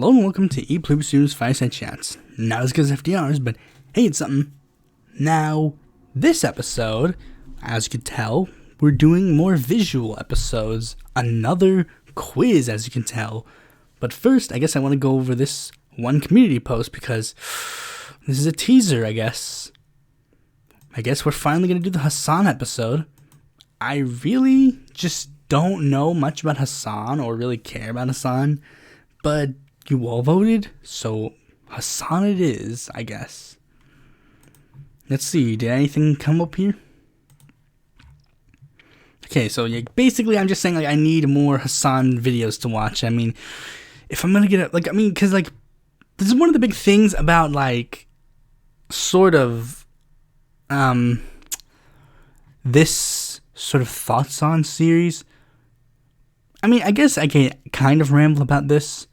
Hello and welcome to Pluribus Unum's Fireside Chats. Not as good as FDR's, but hey, it's something. Now, this episode, as you can tell, we're doing more visual episodes. Another quiz, as you can tell. But first, I guess I want to go over this one community post because this is a teaser, I guess. I guess we're finally going to do the Hassan episode. I really just don't know much about Hassan or really care about Hassan, but you all voted, so Hassan it is, I guess. Let's see, did anything come up here? Okay, so yeah, basically I'm just saying I need more Hassan videos to watch. I mean, if I'm gonna get it, because this is one of the big things about sort of this sort of thoughts on series. I mean, I guess I can kind of ramble about this,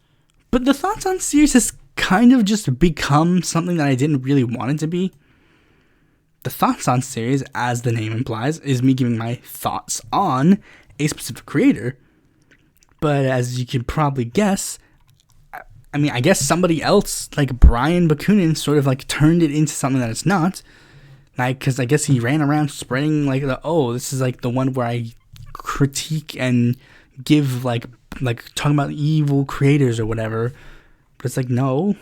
but the thoughts on series has kind of just become something that I didn't really want it to be. The thoughts on series, as the name implies, is me giving my thoughts on a specific creator. But as you can probably guess, I guess somebody else, like Brian Bakunin, sort of turned it into something that it's not. Because I guess he ran around spreading this is the one where I critique and give talking about evil creators or whatever. But it's no.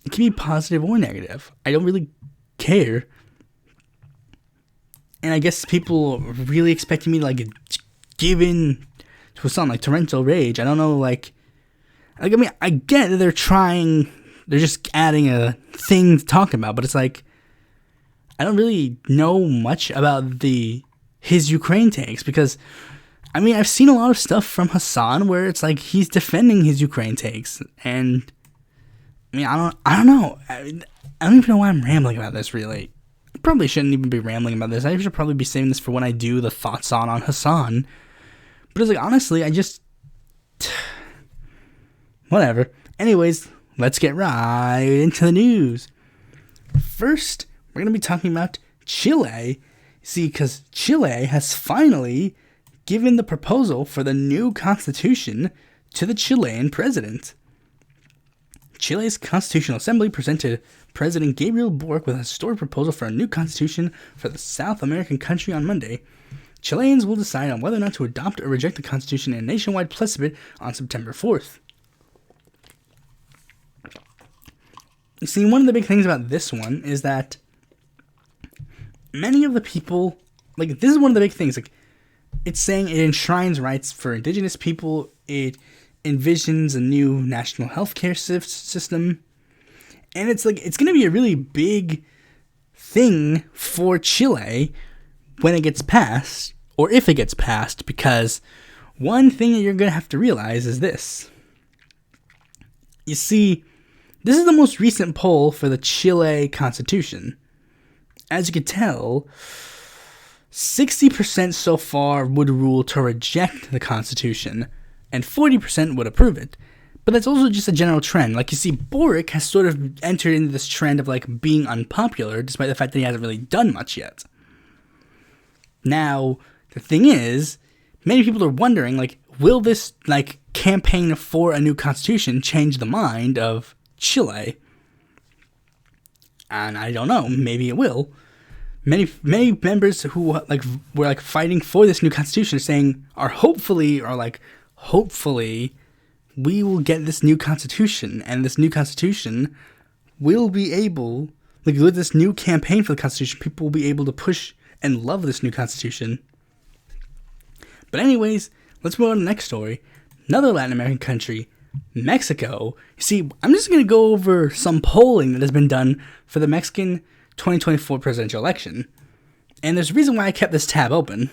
It can be positive or negative. I don't really care. And I guess people are really expecting me to give in to a song like Torrential Rage. I don't know, I get that they're just adding a thing to talk about, but it's I don't really know much about his Ukraine takes, because I've seen a lot of stuff from Hassan where it's he's defending his Ukraine takes, and I don't know. I don't even know why I'm rambling about this, really. I probably shouldn't even be rambling about this. I should probably be saving this for when I do the thoughts on Hassan. But it's honestly, I just whatever. Anyways, let's get right into the news. First, we're going to be talking about Chile. See, because Chile has finally given the proposal for the new constitution to the Chilean president. Chile's Constitutional Assembly presented President Gabriel Boric with a historic proposal for a new constitution for the South American country on Monday. Chileans will decide on whether or not to adopt or reject the constitution in a nationwide plebiscite on September 4th. You see, one of the big things about this one is that many of the people, this is one of the big things, it's saying it enshrines rights for indigenous people, it envisions a new national healthcare system, and it's going to be a really big thing for Chile when it gets passed, or if it gets passed, because one thing that you're going to have to realize is this. You see, this is the most recent poll for the Chile Constitution. As you can tell, 60% so far would rule to reject the Constitution, and 40% would approve it. But that's also just a general trend. You see, Boric has sort of entered into this trend of being unpopular, despite the fact that he hasn't really done much yet. Now, the thing is, many people are wondering, will this campaign for a new constitution change the mind of Chile? And I don't know, maybe it will. Many members who were fighting for this new constitution are saying hopefully we will get this new constitution, and this new constitution will be able, with this new campaign for the constitution, people will be able to push and love this new constitution. But anyways, let's move on to the next story. Another Latin American country, Mexico. You see, I'm just going to go over some polling that has been done for the Mexican 2024 presidential election. And there's a reason why I kept this tab open.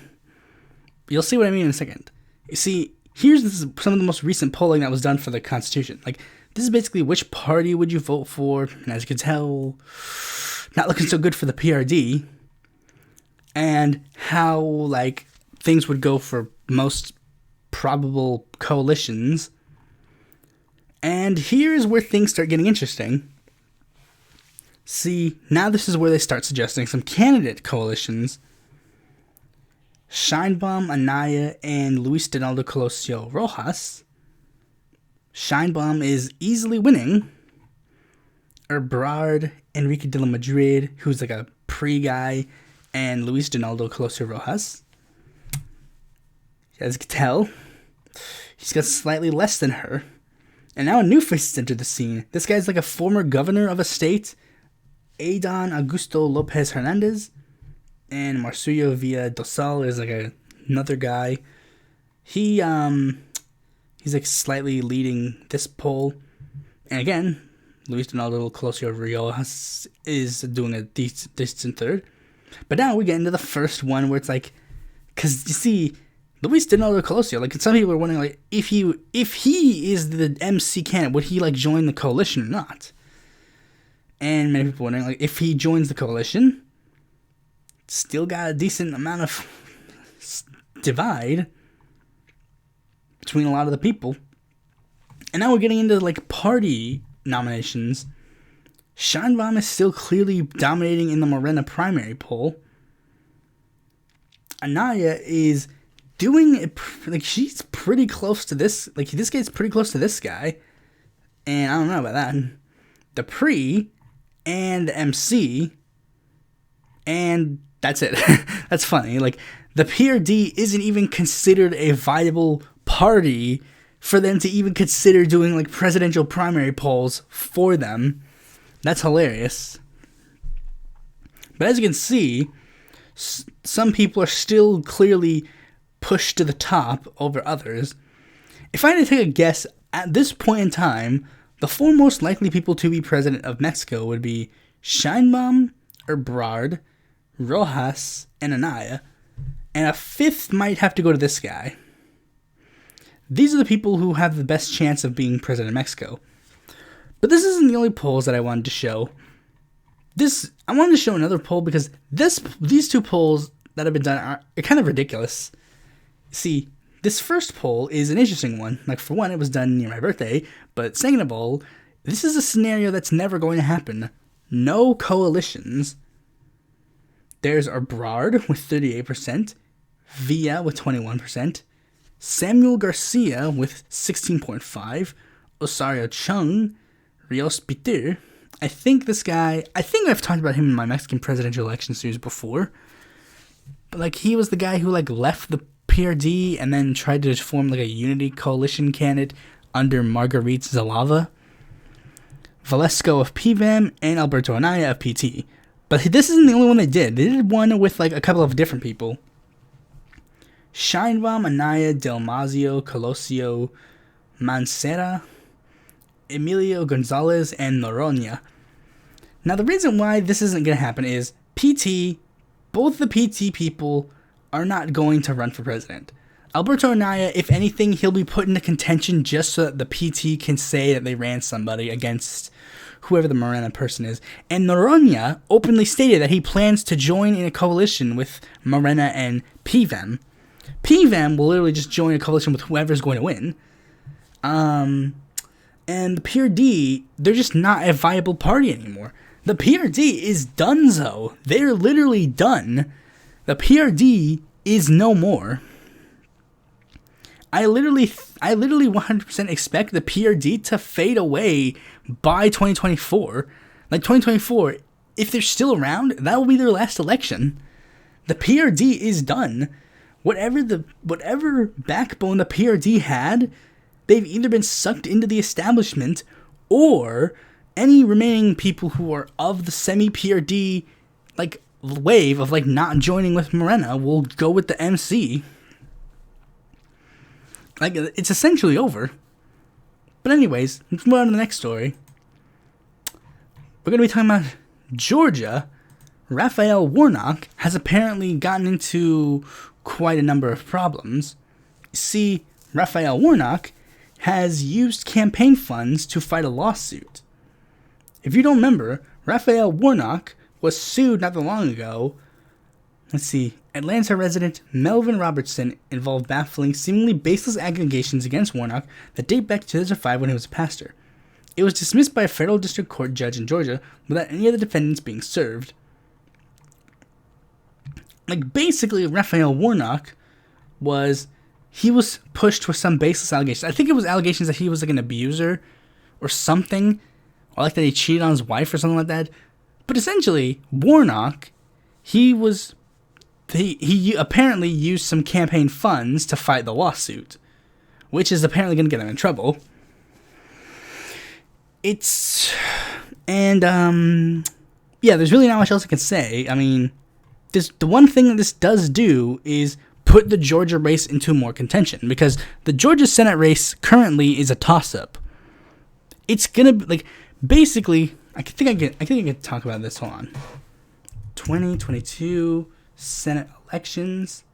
You'll see what I mean in a second. You see, here's some of the most recent polling that was done for the Constitution. This is basically which party would you vote for, and as you can tell, not looking so good for the PRD, and how, things would go for most probable coalitions. And here's where things start getting interesting. See, now this is where they start suggesting some candidate coalitions. Sheinbaum, Anaya, and Luis Donaldo Colosio Rojas Scheinbaum is easily winning. Ebrard, Enrique de la Madrid, who's like a pre-guy, and Luis Donaldo Colosio Rojas. As you can tell, he's got slightly less than her. And now a new face has entered the scene. This guy's like a former governor of a state, Adán Augusto López Hernández, and Marcelo Villa Dosal is like another guy. He's like slightly leading this poll. And again, Luis Donaldo Colosio Rojas is doing a distant third. But now we get into the first one where it's like, because you see, Luis Donaldo Colosio, like some people are wondering, like if he is the MC candidate, would he like join the coalition or not? And many people are wondering, like if he joins the coalition, still got a decent amount of divide between a lot of the people. And now we're getting into like party nominations. Scheinbaum is still clearly dominating in the Morena primary poll. Anaya is doing it, like she's pretty close to this, like this guy's pretty close to this guy, and I don't know about that. The pre and the MC, and that's it. That's funny. Like the PRD isn't even considered a viable party for them to even consider doing like presidential primary polls for them. That's hilarious. But as you can see, some people are still clearly pushed to the top over others. If I had to take a guess, at this point in time, the four most likely people to be president of Mexico would be Scheinbaum, Ebrard, Rojas, and Anaya. And a fifth might have to go to this guy. These are the people who have the best chance of being president of Mexico. But this isn't the only polls that I wanted to show. I wanted to show another poll because these two polls that have been done are kind of ridiculous. See, this first poll is an interesting one. Like, for one, it was done near my birthday. But second of all, this is a scenario that's never going to happen. No coalitions. There's Ebrard with 38%, Villa with 21%, Samuel Garcia with 16.5%, Osorio Chung, Rios Peter. I think I've talked about him in my Mexican presidential election series before. But like he was the guy who like left the PRD and then tried to form like a unity coalition candidate under Marguerite Zalava, Valesco of PVM, and Alberto Anaya of PT. But this isn't the only one they did. They did one with like a couple of different people. Scheinbaum, Anaya, Delmazio, Colosio, Mancera, Emilio Gonzalez, and Noroña. Now the reason why this isn't going to happen is both the PT people are not going to run for president. Alberto Anaya, if anything, he'll be put into contention just so that the PT can say that they ran somebody against whoever the Morena person is. And Noroña openly stated that he plans to join in a coalition with Morena and PVM. PVM will literally just join a coalition with whoever's going to win. And the PRD, they're just not a viable party anymore. The PRD is donezo. They're literally done. The PRD is no more. I literally 100% expect the PRD to fade away by 2024. Like 2024, if they're still around, that will be their last election. The PRD is done. Whatever backbone the PRD had, they've either been sucked into the establishment, or any remaining people who are of the semi-PRD like wave of like not joining with Morena will go with the MC. Like, it's essentially over. But anyways, let's move on to the next story. We're going to be talking about Georgia. Raphael Warnock has apparently gotten into quite a number of problems. See, Raphael Warnock has used campaign funds to fight a lawsuit. If you don't remember, Raphael Warnock was sued not that long ago. Let's see. Atlanta resident Melvin Robertson involved baffling, seemingly baseless allegations against Warnock that date back to 2005 when he was a pastor. It was dismissed by a federal district court judge in Georgia without any of the defendants being served. Like, basically, Raphael Warnock he was pushed with some baseless allegations. I think it was allegations that he was like an abuser or something, or like that he cheated on his wife or something like that. But essentially, Warnock, he apparently used some campaign funds to fight the lawsuit, which is apparently going to get him in trouble. There's really not much else I can say. I mean, the one thing that this does do is put the Georgia race into more contention, because the Georgia Senate race currently is a toss-up. It's gonna be like, basically, I think I can talk about this. Hold on. 2022 Senate elections.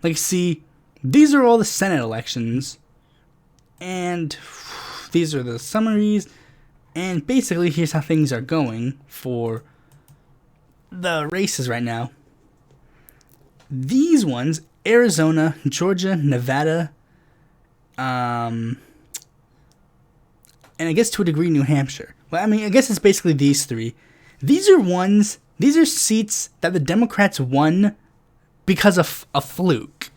Like, see, these are all the Senate elections, and these are the summaries, and basically here's how things are going for the races right now. These ones, Arizona, Georgia, Nevada, and I guess to a degree New Hampshire. Well, I mean, I guess it's basically these three. These are seats that the Democrats won because of a fluke.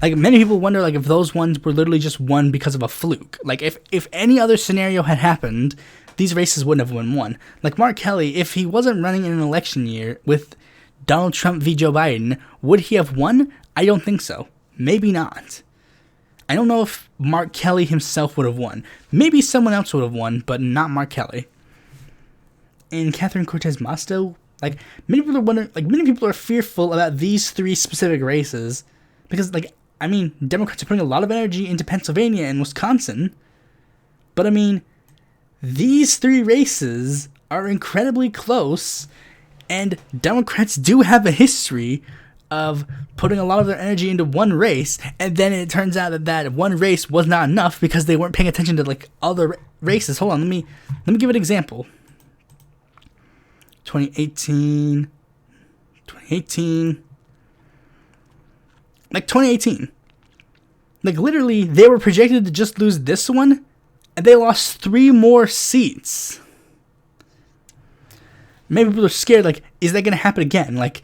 Like, many people wonder, like, if those ones were literally just won because of a fluke. Like, if any other scenario had happened, these races wouldn't have been won. Like, Mark Kelly, if he wasn't running in an election year with Donald Trump v. Joe Biden, would he have won? I don't think so. Maybe not. I don't know if Mark Kelly himself would have won. Maybe someone else would have won, but not Mark Kelly. And Catherine Cortez Masto, like, many people are fearful about these three specific races because, like, I mean, Democrats are putting a lot of energy into Pennsylvania and Wisconsin, but I mean, these three races are incredibly close, and Democrats do have a history of putting a lot of their energy into one race, and then it turns out that one race was not enough because they weren't paying attention to, like, other races. Hold on, let me give an example. 2018. Like, 2018. Like, literally, they were projected to just lose this one, and they lost 3 more seats. Maybe people are scared, like, is that going to happen again? Like,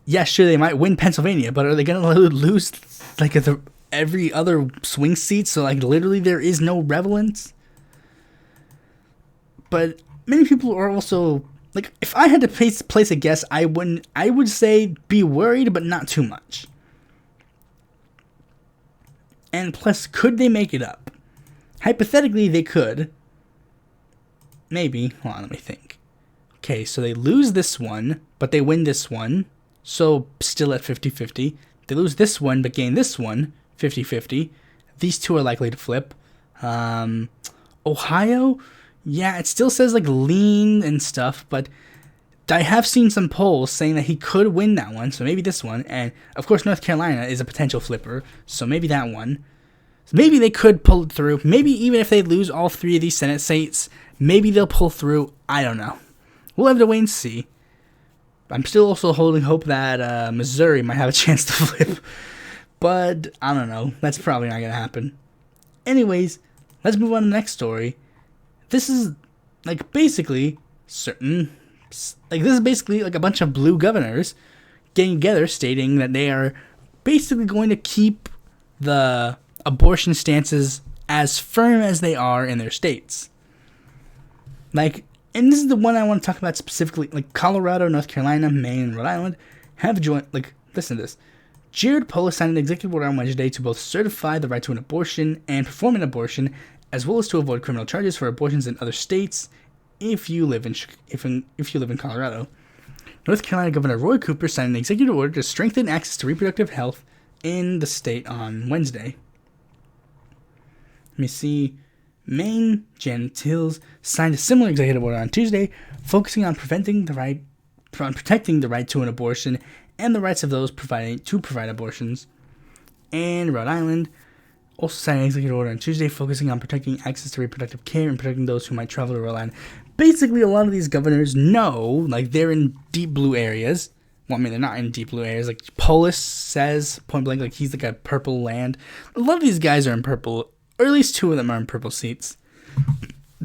yeah, sure, they might win Pennsylvania, but are they going to lose, like, every other swing seat? So, like, literally, there is no relevance. But many people are also, like, if I had to place a guess, I would say be worried, but not too much. And plus, could they make it up? Hypothetically, they could. Maybe. Hold on, let me think. Okay, so they lose this one, but they win this one. So, still at 50-50. They lose this one, but gain this one, 50-50. These two are likely to flip. Ohio? Yeah, it still says, like, lean and stuff, but I have seen some polls saying that he could win that one, so maybe this one. And, of course, North Carolina is a potential flipper, so maybe that one. So maybe they could pull it through. Maybe even if they lose all 3 of these Senate seats, maybe they'll pull through. I don't know. We'll have to wait and see. I'm still also holding hope that Missouri might have a chance to flip. But, I don't know. That's probably not going to happen. Anyways, let's move on to the next story. This is, like, basically like a bunch of blue governors getting together stating that they are basically going to keep the abortion stances as firm as they are in their states. Like, and this is the one I want to talk about specifically. Like, Colorado, North Carolina, Maine, and Rhode Island have joined. Like, listen to this. Jared Polis signed an executive order on Wednesday to both certify the right to an abortion and perform an abortion, as well as to avoid criminal charges for abortions in other states if you live in Colorado. North Carolina Governor Roy Cooper signed an executive order to strengthen access to reproductive health in the state on Wednesday. Let me see. Maine Janet Tills signed a similar executive order on Tuesday, focusing on protecting the right to an abortion and the rights of those to provide abortions. And Rhode Island also signed an executive order on Tuesday, focusing on protecting access to reproductive care and protecting those who might travel to Rhode Island. Basically, a lot of these governors know, like, they're in deep blue areas. Well, I mean, they're not in deep blue areas. Like, Polis says, point blank, like, he's like a purple land. A lot of these guys are in purple, or at least 2 of them are in purple seats.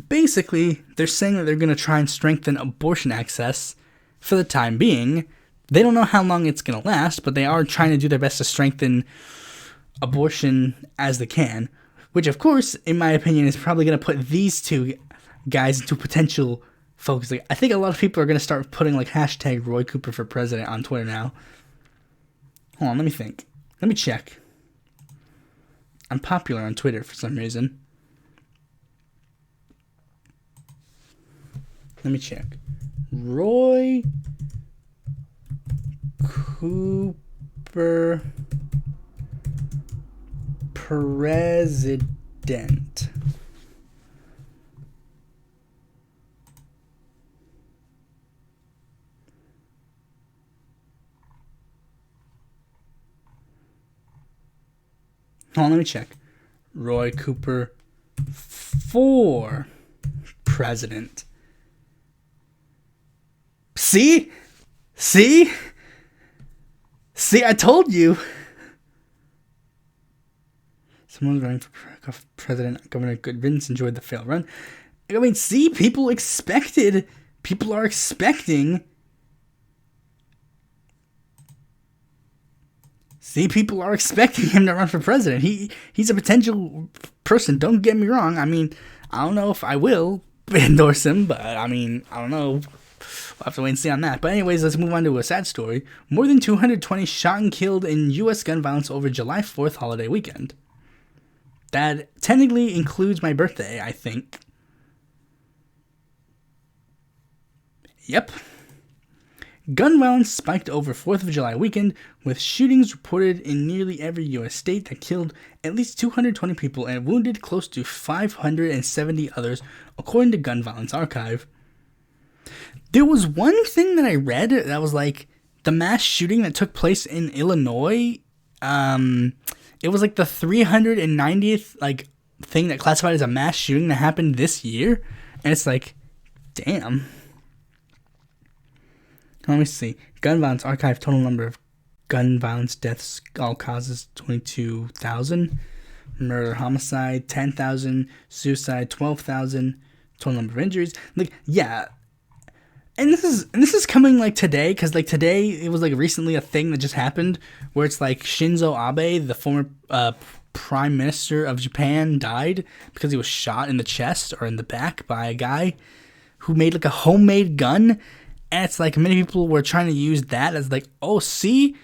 Basically, they're saying that they're going to try and strengthen abortion access for the time being, They don't know how long it's going to last, but they are trying to do their best to strengthen abortion as they can, which, of course, in my opinion, is probably going to put these two guys into potential focus. Like, I think a lot of people are going to start putting like hashtag Roy Cooper for president on Twitter now. Hold on, let me think. Let me check. I'm popular on Twitter for some reason. Let me check. Roy Cooper president. Hold on, let me check. Roy Cooper for president. See? I told you. Someone's running for president. Governor Good Riddance enjoyed the failed run. I mean, see, people are expecting. See, people are expecting him to run for president. He's a potential person. Don't get me wrong. I mean, I don't know if I will endorse him, but I mean, I don't know. We'll have to wait and see on that. But anyways, let's move on to a sad story. More than 220 shot and killed in U.S. gun violence over July 4th holiday weekend. That technically includes my birthday, I think. Yep. Gun violence spiked over 4th of July weekend, with shootings reported in nearly every U.S. state that killed at least 220 people and wounded close to 570 others, according to Gun Violence Archive. There was one thing that I read that was like the mass shooting that took place in Illinois. It was like the 390th like thing that classified as a mass shooting that happened this year, and it's like, damn. Let me see. Gun Violence Archive total number of gun violence deaths, all causes 22,000. Murder, homicide 10,000. Suicide 12,000. Total number of injuries. Like, yeah. And this is coming like today, because like today it was like recently a thing that just happened where it's like Shinzo Abe, the former prime minister of Japan, died because he was shot in the chest or in the back by a guy who made like a homemade gun. And it's like many people were trying to use that as like, oh, see,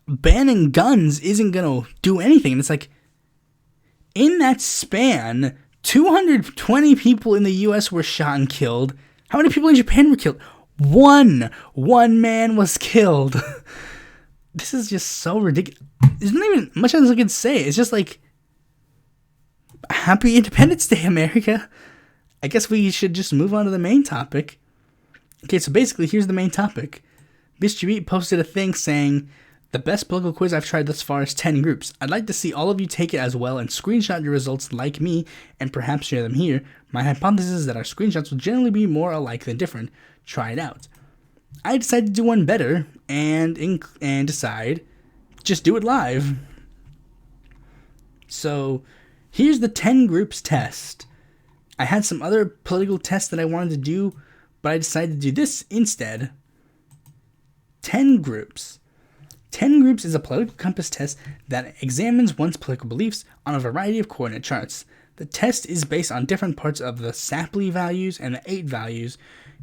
banning guns isn't going to do anything. And it's like, in that span, 220 people in the U.S. were shot and killed. How many people in Japan were killed? One man was killed. This is just so ridiculous. There's not even much else I can say. It's just like, happy Independence Day, America. I guess we should just move on to the main topic. Okay, so basically, here's the main topic. Mr. Beat posted a thing saying, the best political quiz I've tried thus far is 10 groups. I'd like to see all of you take it as well and screenshot your results like me and perhaps share them here. My hypothesis is that our screenshots will generally be more alike than different. Try it out. I decided to do one better and decide just do it live. So here's the 10 groups test. I had some other political tests that I wanted to do, but I decided to do this instead. 10 groups. 10 groups is a political compass test that examines one's political beliefs on a variety of coordinate charts. The test is based on different parts of the Shapley values and the 8 values.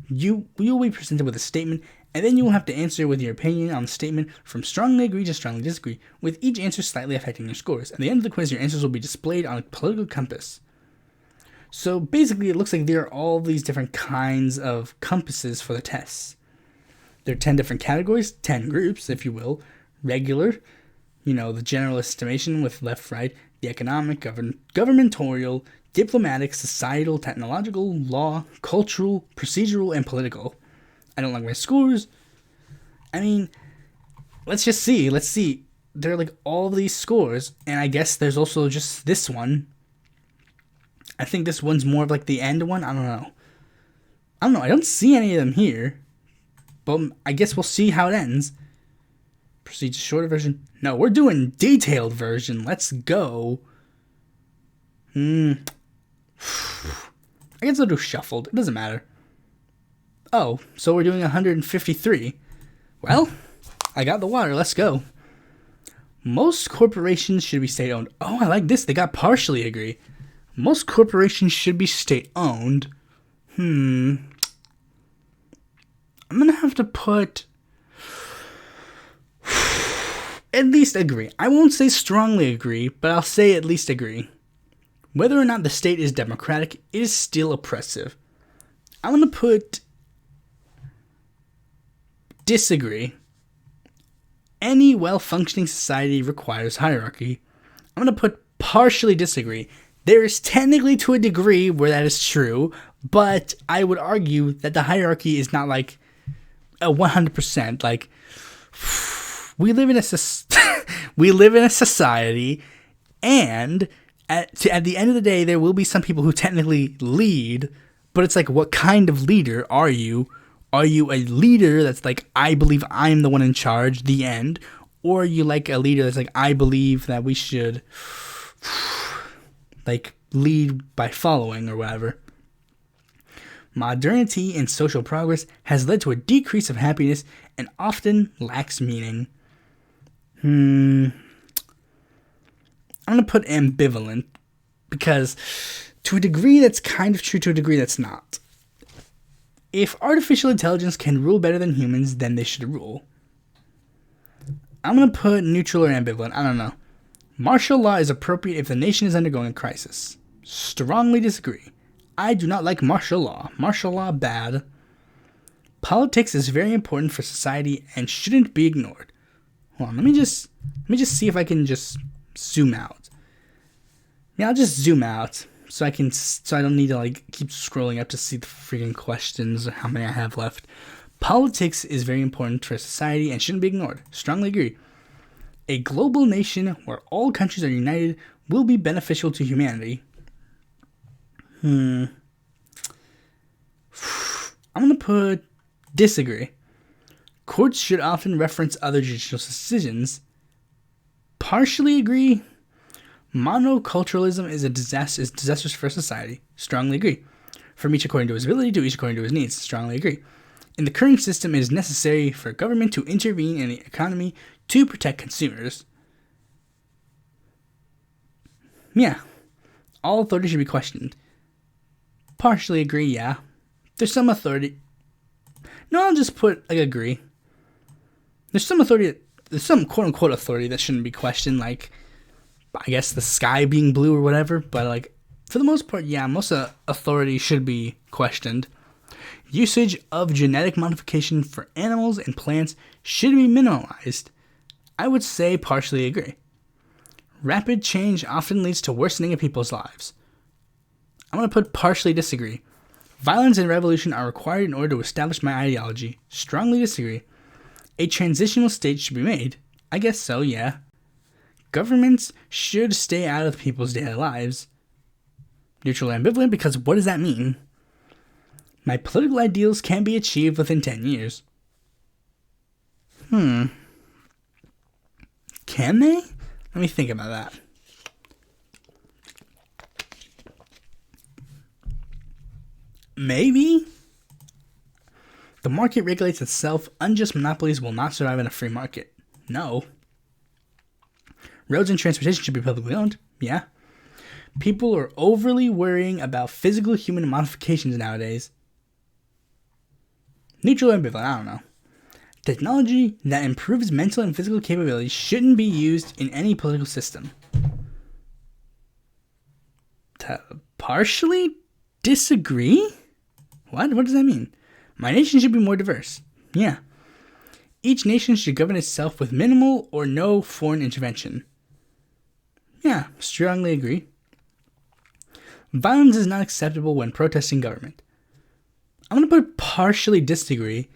You will be presented with a statement, and then you will have to answer with your opinion on the statement from strongly agree to strongly disagree, with each answer slightly affecting your scores. At the end of the quiz, your answers will be displayed on a political compass. So basically, it looks like there are all these different kinds of compasses for the tests. There are 10 different categories, 10 groups, if you will. Regular, the general estimation with left, right, the economic, governmental, diplomatic, societal, technological, law, cultural, procedural, and political. I don't like my scores. I mean, let's just see. Let's see. There are like all these scores, and I guess there's also just this one. I think this one's more of like the end one. I don't know. I don't see any of them here. But I guess we'll see how it ends. Proceed to shorter version. No, we're doing detailed version. Let's go. I guess I'll do shuffled. It doesn't matter. Oh, so we're doing 153. Well, I got the water. Let's go. Most corporations should be state-owned. Oh, I like this. They got partially agree. Most corporations should be state-owned. I'm going to have to put at least agree. I won't say strongly agree, but I'll say at least agree. Whether or not the state is democratic, it is still oppressive. I'm going to put disagree. Any well-functioning society requires hierarchy. I'm going to put partially disagree. There is technically to a degree where that is true, but I would argue that the hierarchy is not like a 100%. Like, we live in a society, and at the end of the day, there will be some people who technically lead, but it's like, what kind of leader are you? Are you a leader that's like, I believe I'm the one in charge, the end? Or are you like a leader that's like, I believe that we should like lead by following or whatever? Modernity and social progress has led to a decrease of happiness and often lacks meaning. I'm going to put ambivalent because to a degree that's kind of true, to a degree that's not. If artificial intelligence can rule better than humans, then they should rule. I'm going to put neutral or ambivalent. I don't know. Martial law is appropriate if the nation is undergoing a crisis. Strongly disagree. I do not like martial law. Martial law, bad. Politics is very important for society and shouldn't be ignored. Hold on, let me just see if I can just zoom out. Yeah, I'll just zoom out. So I don't need to like keep scrolling up to see the freaking questions or how many I have left. Politics is very important for society and shouldn't be ignored. Strongly agree. A global nation where all countries are united will be beneficial to humanity. I'm gonna put disagree. Courts should often reference other judicial decisions. Partially agree. Monoculturalism is disastrous for society. Strongly agree. From each according to his ability to each according to his needs. Strongly agree. In the current system, it is necessary for government to intervene in the economy to protect consumers. Yeah. All authority should be questioned. Partially agree, yeah. There's some authority. No, I'll just put like agree. There's some quote-unquote authority that shouldn't be questioned, like I guess the sky being blue or whatever, but like for the most part, yeah, most authority should be questioned. Usage of genetic modification for animals and plants should be minimalized. I would say partially agree. Rapid change often leads to worsening of people's lives. I'm going to put partially disagree. Violence and revolution are required in order to establish my ideology. Strongly disagree. A transitional state should be made. I guess so, yeah. Governments should stay out of people's daily lives. Neutral ambivalent, because what does that mean? My political ideals can be achieved within 10 years. Can they? Let me think about that. Maybe. The market regulates itself. Unjust monopolies will not survive in a free market. No. Roads and transportation should be publicly owned. Yeah. People are overly worrying about physical human modifications nowadays. Neutral ambivalent, I don't know. Technology that improves mental and physical capabilities shouldn't be used in any political system. Partially disagree? What? What does that mean? My nation should be more diverse. Yeah. Each nation should govern itself with minimal or no foreign intervention. Yeah, strongly agree. Violence is not acceptable when protesting government. I'm going to put partially disagree.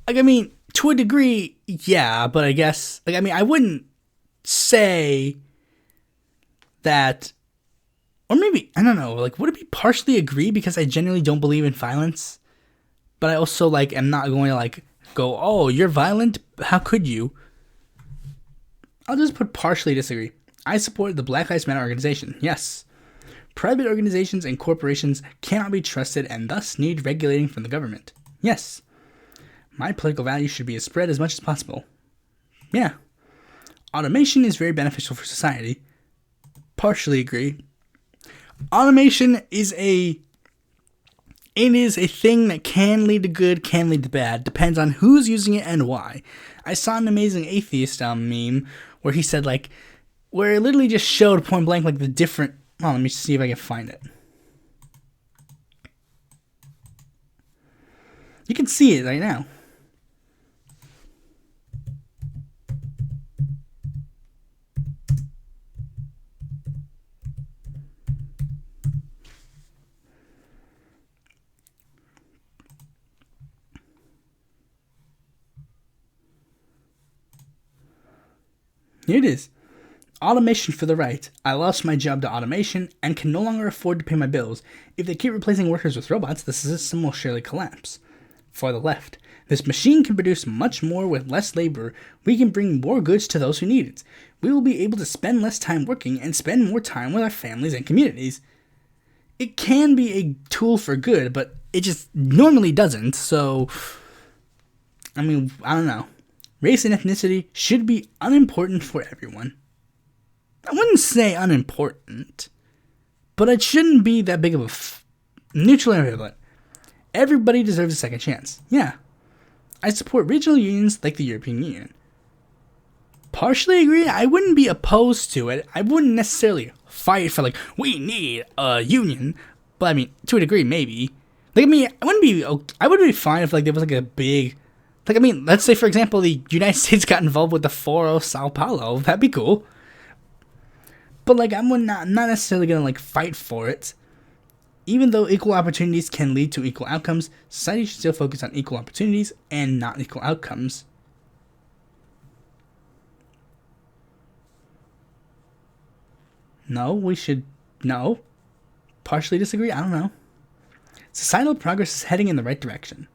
Like, I mean, to a degree, yeah, but I guess, like, I mean, I wouldn't say that, or maybe, I don't know, like, would it be partially agree because I genuinely don't believe in violence? But I also, like, am not going to, like, go, oh, you're violent? How could you? I'll just put partially disagree. I support the Black Lives Matter organization. Yes. Private organizations and corporations cannot be trusted and thus need regulating from the government. Yes. My political values should be spread as much as possible. Yeah. Automation is very beneficial for society. Partially agree. Automation is a thing that can lead to good, can lead to bad. Depends on who's using it and why. I saw an amazing atheist meme where he said, like, where it literally just showed point blank, like, the different... Oh, let me see if I can find it. You can see it right now. Here it is. Automation for the right. I lost my job to automation and can no longer afford to pay my bills. If they keep replacing workers with robots, the system will surely collapse. For the left. This machine can produce much more with less labor. We can bring more goods to those who need it. We will be able to spend less time working and spend more time with our families and communities. It can be a tool for good, but it just normally doesn't, so... I mean, I don't know. Race and ethnicity should be unimportant for everyone. I wouldn't say unimportant, but it shouldn't be that big of a neutral ambivalent. Everybody deserves a second chance. Yeah. I support regional unions like the European Union. Partially agree. I wouldn't be opposed to it. I wouldn't necessarily fight for, like, we need a union. But, I mean, to a degree, maybe. Like, I mean, I would be fine if, like, there was, like, a big... Like, I mean, let's say, for example, the United States got involved with the Foro Sao Paulo. That'd be cool. But, like, I'm not necessarily going to, like, fight for it. Even though equal opportunities can lead to equal outcomes, society should still focus on equal opportunities and not equal outcomes. No, we should... No. Partially disagree? I don't know. Societal progress is heading in the right direction.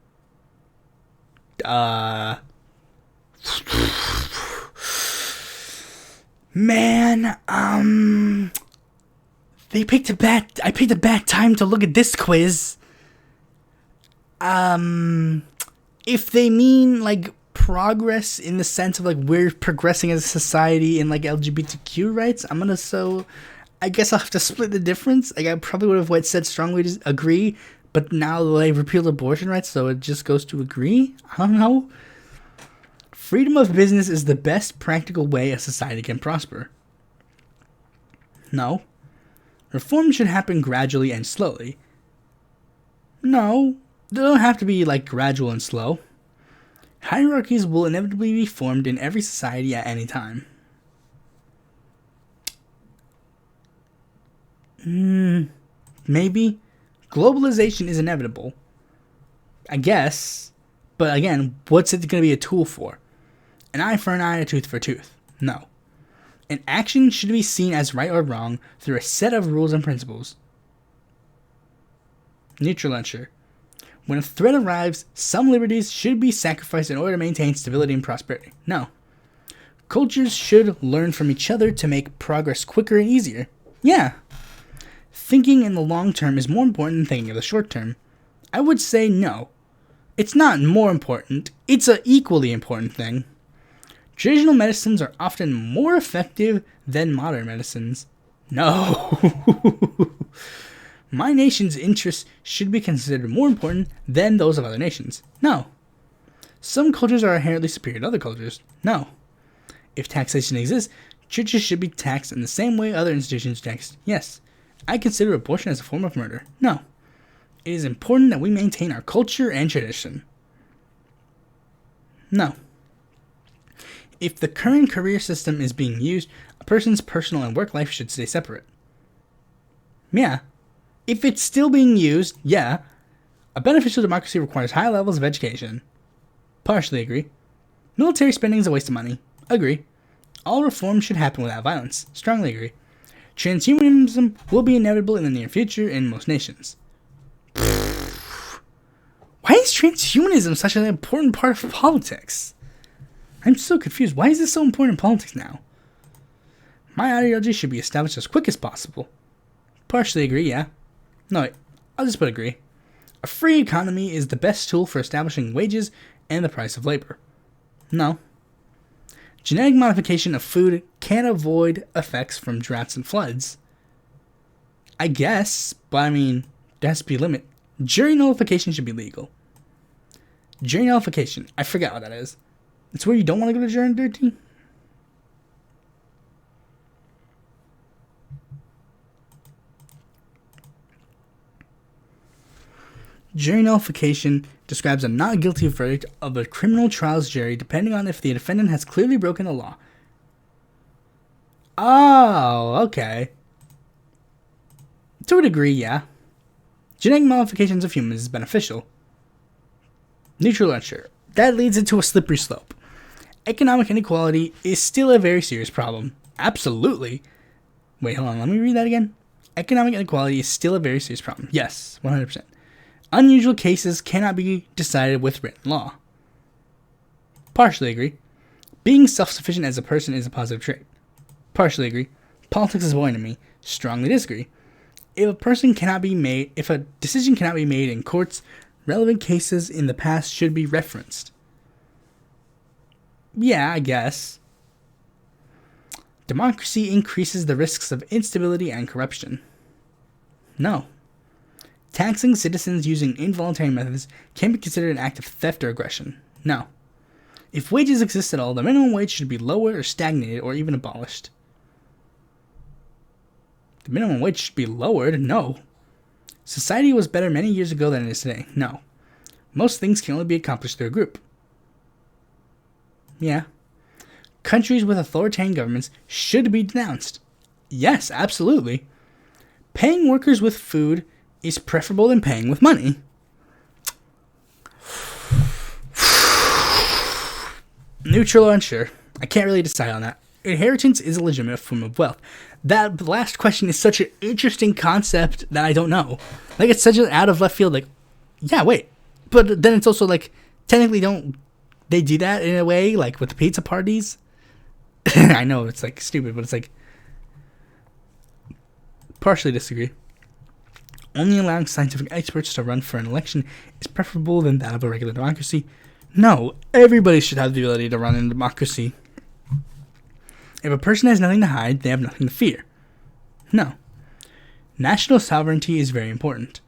Man, I picked a bad time to look at this quiz. If they mean, like, progress in the sense of, like, we're progressing as a society in, like, LGBTQ rights, I guess I'll have to split the difference. Like, I probably would have said strongly to agree, but now they repealed abortion rights, so it just goes to agree? I don't know. Freedom of business is the best practical way a society can prosper. No. Reform should happen gradually and slowly. No. They don't have to be, like, gradual and slow. Hierarchies will inevitably be formed in every society at any time. Maybe. Globalization is inevitable. I guess. But again, what's it going to be a tool for? An eye for an eye, a tooth for a tooth. No. An action should be seen as right or wrong through a set of rules and principles. Neutral answer. When a threat arrives, some liberties should be sacrificed in order to maintain stability and prosperity. No. Cultures should learn from each other to make progress quicker and easier. Yeah. Thinking in the long term is more important than thinking of the short term. I would say no. It's not more important. It's an equally important thing. Traditional medicines are often more effective than modern medicines. No. My nation's interests should be considered more important than those of other nations. No. Some cultures are inherently superior to other cultures. No. If taxation exists, churches should be taxed in the same way other institutions are taxed. Yes. I consider abortion as a form of murder. No. It is important that we maintain our culture and tradition. No. If the current career system is being used, a person's personal and work life should stay separate. Yeah. If it's still being used, yeah. A beneficial democracy requires high levels of education. Partially agree. Military spending is a waste of money. Agree. All reform should happen without violence. Strongly agree. Transhumanism will be inevitable in the near future in most nations. Why is transhumanism such an important part of politics? I'm so confused. Why is this so important in politics now? My ideology should be established as quick as possible. Partially agree, yeah. No, wait, I'll just put agree. A free economy is the best tool for establishing wages and the price of labor. No. Genetic modification of food can avoid effects from droughts and floods. I guess, but I mean, there has to be a limit. Jury nullification should be legal. Jury nullification, I forget what that is. It's where you don't want to go to jury duty? Jury nullification describes a not guilty verdict of a criminal trials jury depending on if the defendant has clearly broken the law. Oh, okay. To a degree, yeah. Genetic modifications of humans is beneficial. Neutral or unsure. That leads into a slippery slope. Economic inequality is still a very serious problem. Absolutely. Wait, hold on. Let me read that again. Economic inequality is still a very serious problem. Yes, 100%. Unusual cases cannot be decided with written law. Partially agree. Being self-sufficient as a person is a positive trait. Partially agree. Politics is boring to me. Strongly disagree. If a decision cannot be made in courts, relevant cases in the past should be referenced. Yeah, I guess. Democracy increases the risks of instability and corruption. No. Taxing citizens using involuntary methods can be considered an act of theft or aggression. No. If wages exist at all, the minimum wage should be lowered or stagnated or even abolished. The minimum wage should be lowered? No. Society was better many years ago than it is today. No. Most things can only be accomplished through a group. Yeah. Countries with authoritarian governments should be denounced. Yes, absolutely. Paying workers with food is preferable than paying with money. Neutral or unsure. I can't really decide on that. Inheritance is a legitimate form of wealth. That last question is such an interesting concept that I don't know. Like, it's such an out of left field, like, yeah, wait. But then it's also like, technically don't they do that in a way, like with the pizza parties? I know it's like stupid, but it's like, partially disagree. Only allowing scientific experts to run for an election is preferable than that of a regular democracy. No, everybody should have the ability to run in a democracy. If a person has nothing to hide, they have nothing to fear. No. National sovereignty is very important.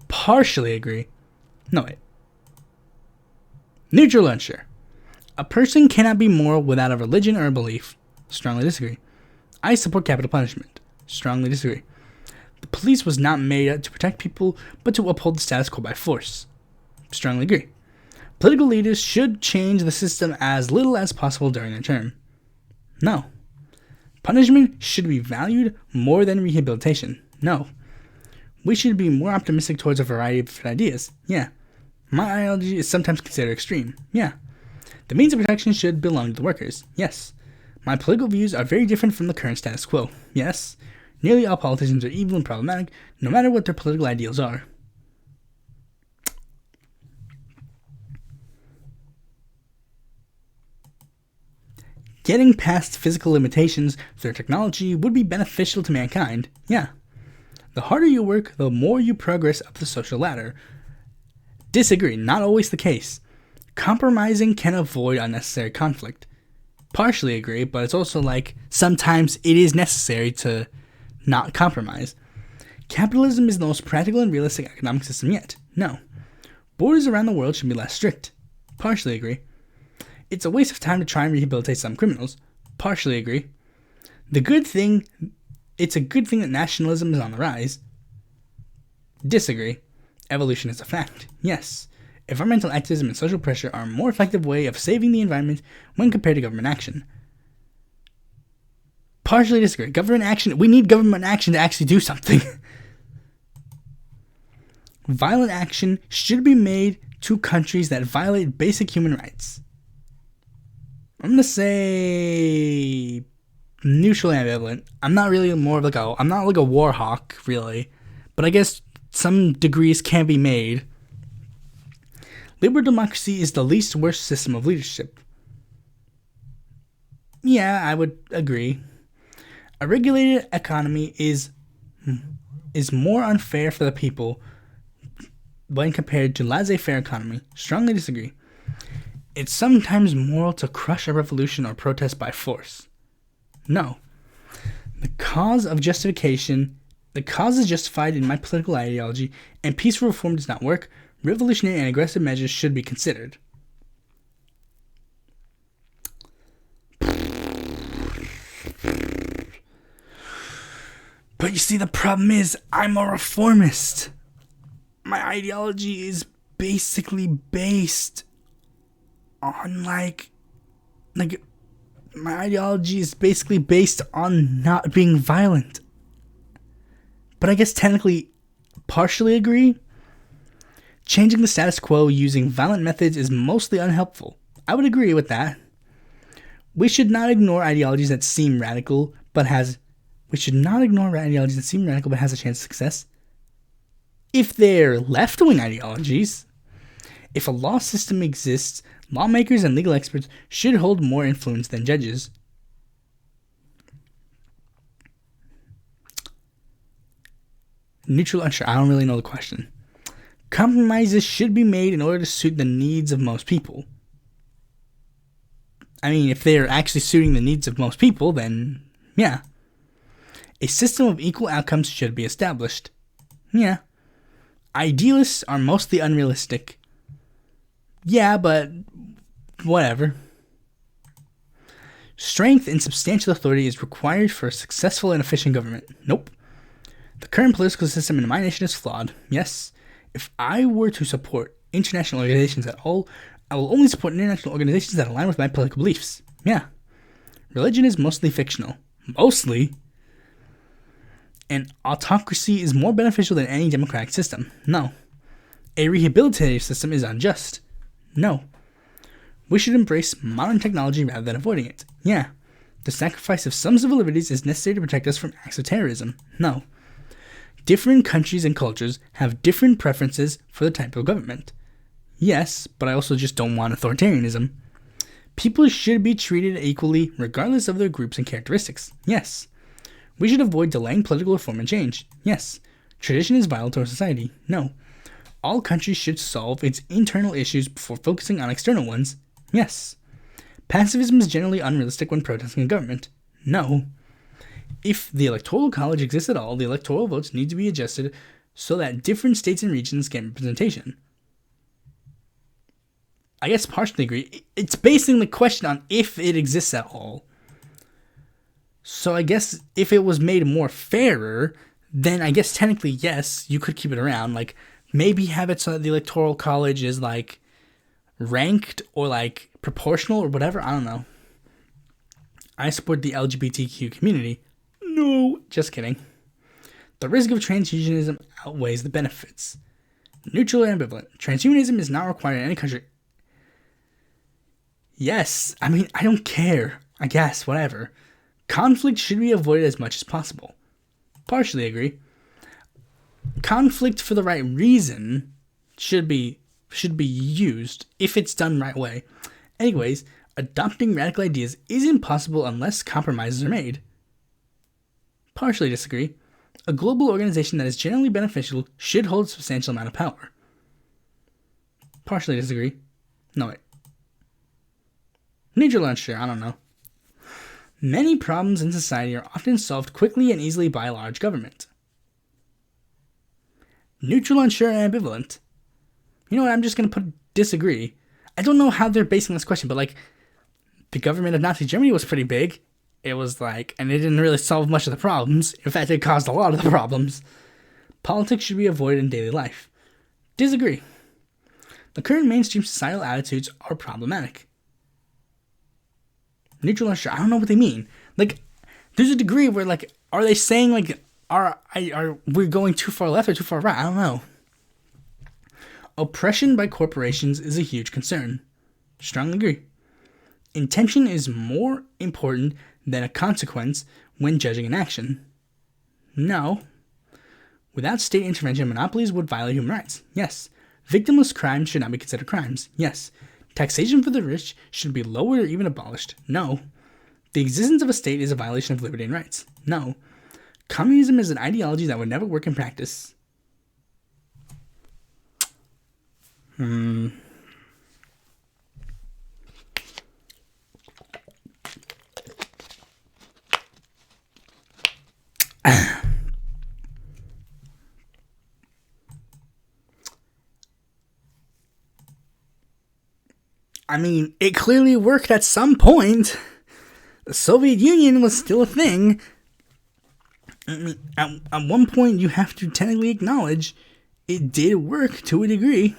Partially agree. No, wait. Neutral or unsure. A person cannot be moral without a religion or a belief. Strongly disagree. I support capital punishment. Strongly disagree. The police was not made to protect people, but to uphold the status quo by force. Strongly agree. Political leaders should change the system as little as possible during their term. No. Punishment should be valued more than rehabilitation. No. We should be more optimistic towards a variety of different ideas. Yeah. My ideology is sometimes considered extreme. Yeah. The means of protection should belong to the workers. Yes. My political views are very different from the current status quo. Yes. Nearly all politicians are evil and problematic, no matter what their political ideals are. Getting past physical limitations through technology would be beneficial to mankind. Yeah. The harder you work, the more you progress up the social ladder. Disagree, not always the case. Compromising can avoid unnecessary conflict. Partially agree, but it's also like sometimes it is necessary to not compromise. Capitalism is the most practical and realistic economic system yet. No. Borders around the world should be less strict. Partially agree. It's a waste of time to try and rehabilitate some criminals. Partially agree. It's a good thing that nationalism is on the rise. Disagree. Evolution is a fact. Yes. Environmental activism and social pressure are a more effective way of saving the environment when compared to government action. Partially disagree. Government action, we need government action to actually do something. Violent action should be made to countries that violate basic human rights. I'm going to say neutral ambivalent. I'm not like a war hawk, really. But I guess some degrees can be made. Liberal democracy is the least worst system of leadership. Yeah, I would agree. A regulated economy is more unfair for the people when compared to laissez-faire economy. Strongly disagree. It's sometimes moral to crush a revolution or protest by force. No. The cause is justified in my political ideology, and peaceful reform does not work. Revolutionary and aggressive measures should be considered. But you see, the problem is, I'm a reformist. My ideology is basically based on my ideology is basically based on not being violent. But I guess technically partially agree. Changing the status quo using violent methods is mostly unhelpful. I would agree with that. We should not ignore ideologies that seem radical but has a chance of success. If they're left-wing ideologies, if a law system exists, lawmakers and legal experts should hold more influence than judges. Neutral, unsure. I don't really know the question. Compromises should be made in order to suit the needs of most people. I mean, if they're actually suiting the needs of most people, then yeah. A system of equal outcomes should be established. Yeah. Idealists are mostly unrealistic. Yeah, but whatever. Strength and substantial authority is required for a successful and efficient government. Nope. The current political system in my nation is flawed. Yes. If I were to support international organizations at all, I will only support international organizations that align with my political beliefs. Yeah. Religion is mostly fictional. Mostly. An autocracy is more beneficial than any democratic system. No. A rehabilitative system is unjust. No. We should embrace modern technology rather than avoiding it. Yeah. The sacrifice of some civil liberties is necessary to protect us from acts of terrorism. No. Different countries and cultures have different preferences for the type of government. Yes, but I also just don't want authoritarianism. People should be treated equally regardless of their groups and characteristics. Yes. We should avoid delaying political reform and change. Yes. Tradition is vital to our society. No. All countries should solve its internal issues before focusing on external ones. Yes. Pacifism is generally unrealistic when protesting a government. No. If the Electoral College exists at all, the electoral votes need to be adjusted so that different states and regions get representation. I guess partially agree. It's basing the question on if it exists at all. So I guess if it was made more fairer, then I guess technically yes, you could keep it around. Like maybe have it so that the Electoral College is like ranked or like proportional or whatever. I don't know. I support the LGBTQ community. No, just kidding. The risk of transhumanism outweighs the benefits. Neutral and ambivalent. Transhumanism is not required in any country. Yes, I mean, I don't care. I guess, whatever. Conflict should be avoided as much as possible. Partially agree. Conflict for the right reason should be used if it's done right way. Anyways, adopting radical ideas is impossible unless compromises are made. Partially disagree. A global organization that is generally beneficial should hold a substantial amount of power. Partially disagree. No, wait. Neutral, unsure, I don't know. Many problems in society are often solved quickly and easily by a large government. Neutral, unsure, and ambivalent. You know what, I'm just going to put disagree. I don't know how they're basing this question, but like, the government of Nazi Germany was pretty big. It was like, and it didn't really solve much of the problems. In fact, it caused a lot of the problems. Politics should be avoided in daily life. Disagree. The current mainstream societal attitudes are problematic. Neutral, unsure. I don't know what they mean. Like, there's a degree where, like, are they saying, like, are we going too far left or too far right? I don't know. Oppression by corporations is a huge concern. Strongly agree. Intention is more important than a consequence when judging an action. No. Without state intervention, monopolies would violate human rights. Yes. Victimless crimes should not be considered crimes. Yes. Taxation for the rich should be lowered or even abolished. No. The existence of a state is a violation of liberty and rights. No. Communism is an ideology that would never work in practice. I mean, it clearly worked at some point. The Soviet Union was still a thing. I mean, at one point, you have to technically acknowledge it did work to a degree.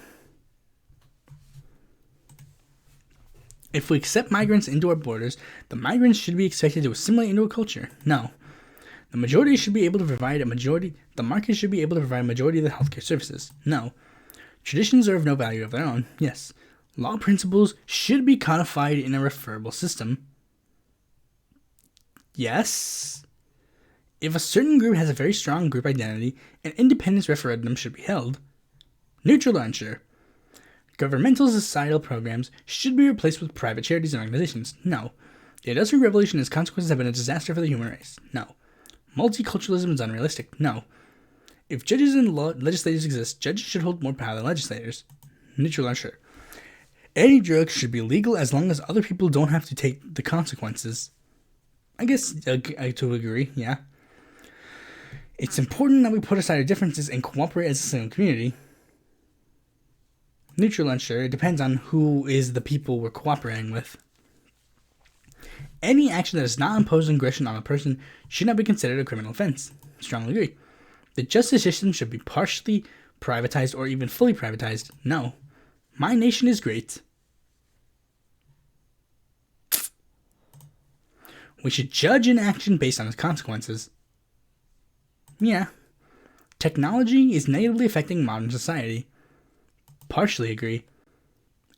If we accept migrants into our borders, the migrants should be expected to assimilate into a culture. No. The majority should be able to provide a majority. The market should be able to provide a majority of the healthcare services. No. Traditions are of no value of their own. Yes. Law principles should be codified in a referable system. Yes. If a certain group has a very strong group identity, an independence referendum should be held. Neutral or unsure. Governmental societal programs should be replaced with private charities and organizations. No. The Industrial Revolution and its consequences have been a disaster for the human race. No. Multiculturalism is unrealistic. No. If judges and legislators exist, judges should hold more power than legislators. Neutral or unsure. Any drug should be legal as long as other people don't have to take the consequences. I guess to agree, yeah. It's important that we put aside our differences and cooperate as a single community. Neutral, unsure. It depends on who is the people we're cooperating with. Any action that does not impose aggression on a person should not be considered a criminal offense. Strongly agree. The justice system should be partially privatized or even fully privatized. No. My nation is great. We should judge an action based on its consequences. Yeah. Technology is negatively affecting modern society. Partially agree.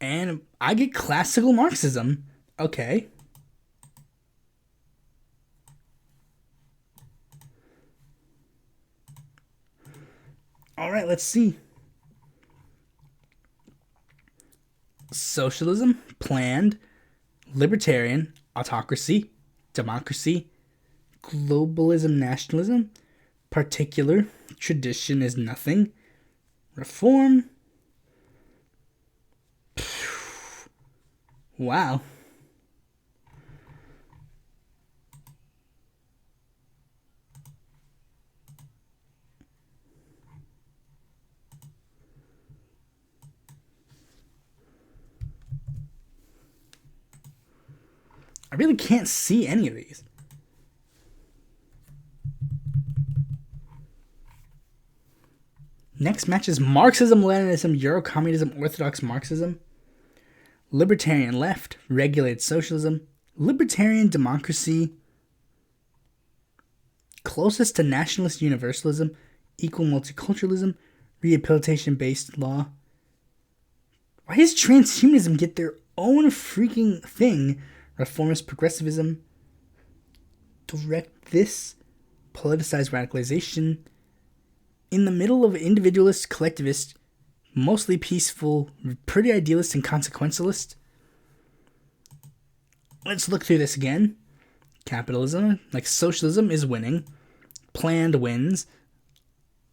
And I get classical Marxism. Okay. Alright, let's see. Socialism, planned, libertarian, autocracy, democracy, globalism, nationalism, particular, tradition is nothing, reform. Wow. I really can't see any of these. Next match is Marxism, Leninism, Eurocommunism, Orthodox Marxism, Libertarian Left, Regulated Socialism, Libertarian Democracy, closest to Nationalist Universalism, Equal Multiculturalism, Rehabilitation-Based Law. Why does transhumanism get their own freaking thing? Reformist Progressivism, Direct This, Politicized Radicalization, in the middle of individualist, collectivist, mostly peaceful, pretty idealist and consequentialist. Let's look through this again. Capitalism, like socialism, is winning. Planned wins.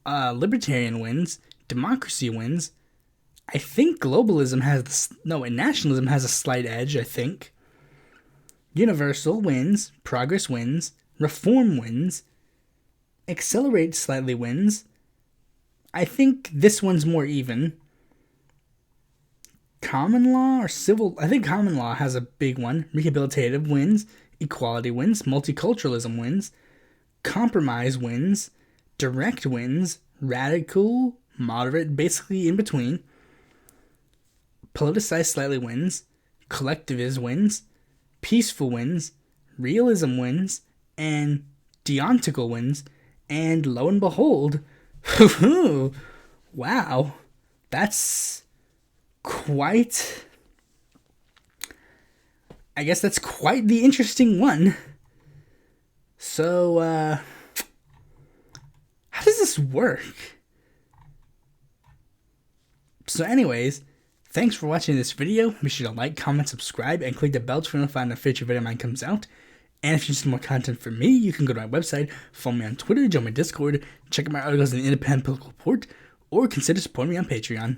Libertarian wins. Democracy wins. I think globalism has... nationalism has a slight edge, I think. Universal wins. Progress wins. Reform wins. Accelerate slightly wins. I think this one's more even. Common law or civil... I think common law has a big one. Rehabilitative wins. Equality wins. Multiculturalism wins. Compromise wins. Direct wins. Radical, moderate, basically in between. Politicized slightly wins. Collectivist wins. Peaceful wins. Realism wins. And deontical wins. And lo and behold... wow, that's quite... I guess that's quite the interesting one. So, how does this work? So anyways, thanks for watching this video. Be sure to like, comment, subscribe, and click the bell to be notified when a future video of mine comes out. And if you need more content from me, you can go to my website, follow me on Twitter, join my Discord, check out my articles in the Independent Political Report, or consider supporting me on Patreon.